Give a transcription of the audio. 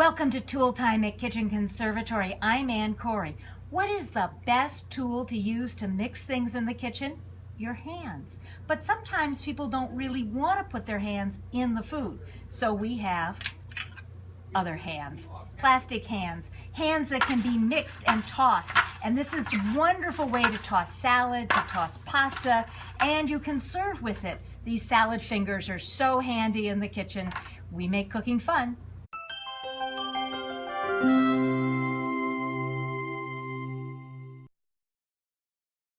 Welcome to Tool Time at Kitchen Conservatory. I'm Ann Corey. What is the best tool to use to mix things in the kitchen? Your hands. But sometimes people don't really want to put their hands in the food. So we have other hands, plastic hands, hands that can be mixed and tossed. And this is the wonderful way to toss salad, to toss pasta, and you can serve with it. These salad fingers are so handy in the kitchen. We make cooking fun.